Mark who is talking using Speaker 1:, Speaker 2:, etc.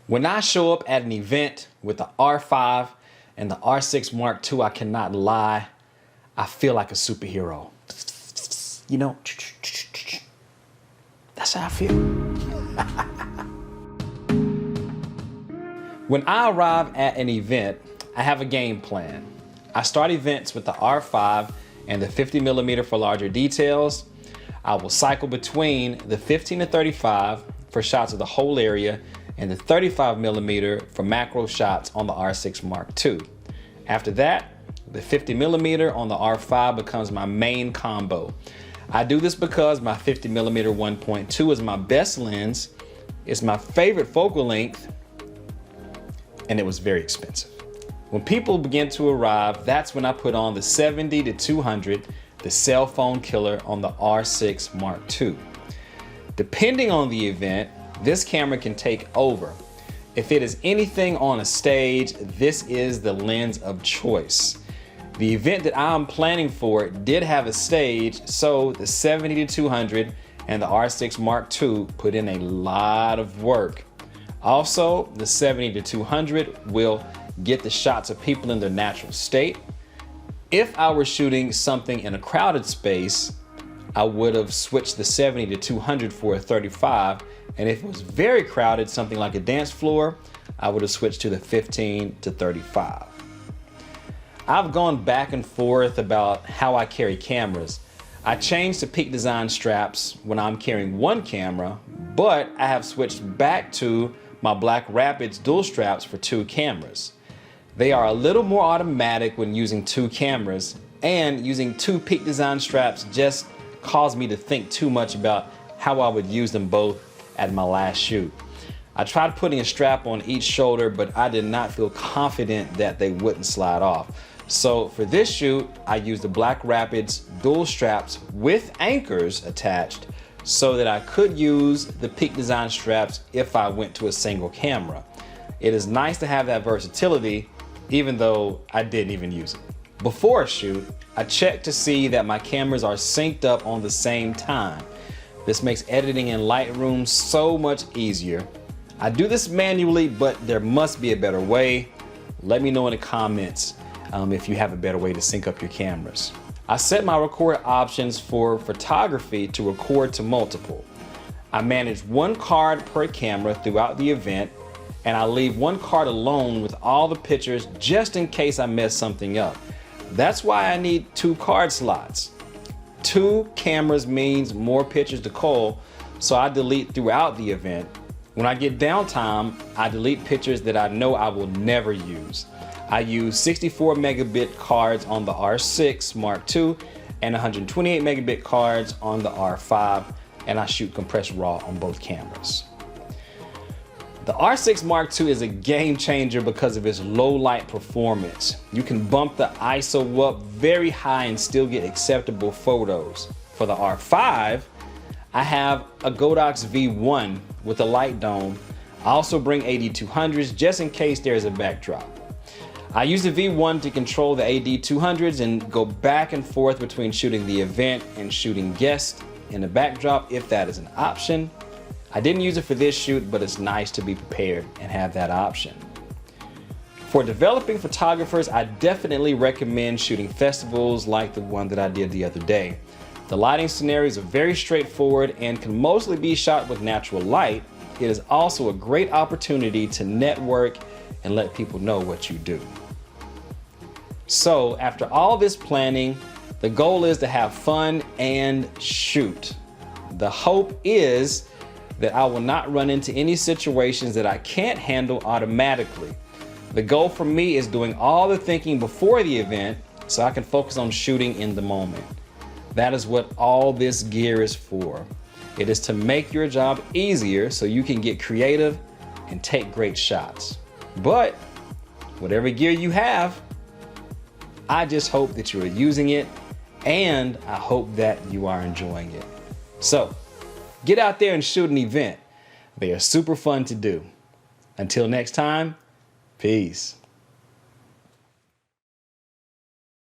Speaker 1: When I show up at an event with the R5 and the R6 Mark II, I cannot lie, I feel like a superhero. You know, that's how I feel. When I arrive at an event, I have a game plan. I start events with the R5 and the 50mm for larger details. I will cycle between the 15 to 35 for shots of the whole area and the 35mm for macro shots on the R6 Mark II. After that, the 50mm on the R5 becomes my main combo. I do this because my 50mm 1.2 is my best lens, it's my favorite focal length, and it was very expensive. When people begin to arrive, that's when I put on the 70 to 200, the cell phone killer on the R6 Mark II. Depending on the event, this camera can take over. If it is anything on a stage, this is the lens of choice. The event that I'm planning for did have a stage, so the 70 to 200 and the R6 Mark II put in a lot of work. Also, the 70 to 200 will get the shots of people in their natural state. If I were shooting something in a crowded space, I would have switched the 70 to 200 for a 35, and if it was very crowded, something like a dance floor, I would have switched to the 15 to 35. I've gone back and forth about how I carry cameras. I changed to Peak Design straps when I'm carrying one camera, but I have switched back to my Black Rapids dual straps for two cameras. They are a little more automatic when using two cameras, and using two Peak Design straps just caused me to think too much about how I would use them both at my last shoot. I tried putting a strap on each shoulder, but I did not feel confident that they wouldn't slide off. So for this shoot, I used the Black Rapids dual straps with anchors attached so that I could use the Peak Design straps if I went to a single camera. It is nice to have that versatility, even though I didn't even use it. Before a shoot, I check to see that my cameras are synced up on the same time. This makes editing in Lightroom so much easier. I do this manually, but there must be a better way. Let me know in the comments if you have a better way to sync up your cameras. I set my record options for photography to record to multiple. I manage one card per camera throughout the event, and I leave one card alone with all the pictures just in case I mess something up. That's why I need two card slots. Two cameras means more pictures to cull, so I delete throughout the event. When I get downtime, I delete pictures that I know I will never use. I use 64 megabit cards on the R6 Mark II and 128 megabit cards on the R5, and I shoot compressed RAW on both cameras. The R6 Mark II is a game changer because of its low light performance. You can bump the ISO up very high and still get acceptable photos. For the R5, I have a Godox V1 with a light dome. I also bring AD200s just in case there is a backdrop. I use the V1 to control the AD200s and go back and forth between shooting the event and shooting guests in the backdrop if that is an option. I didn't use it for this shoot, but it's nice to be prepared and have that option. For developing photographers, I definitely recommend shooting festivals like the one that I did the other day. The lighting scenarios are very straightforward and can mostly be shot with natural light. It is also a great opportunity to network and let people know what you do. So after all this planning, the goal is to have fun and shoot. The hope is that I will not run into any situations that I can't handle automatically. The goal for me is doing all the thinking before the event so I can focus on shooting in the moment. That is what all this gear is for. It is to make your job easier so you can get creative and take great shots. But whatever gear you have, I just hope that you are using it, and I hope that you are enjoying it. So get out there and shoot an event. They are super fun to do. Until next time, peace.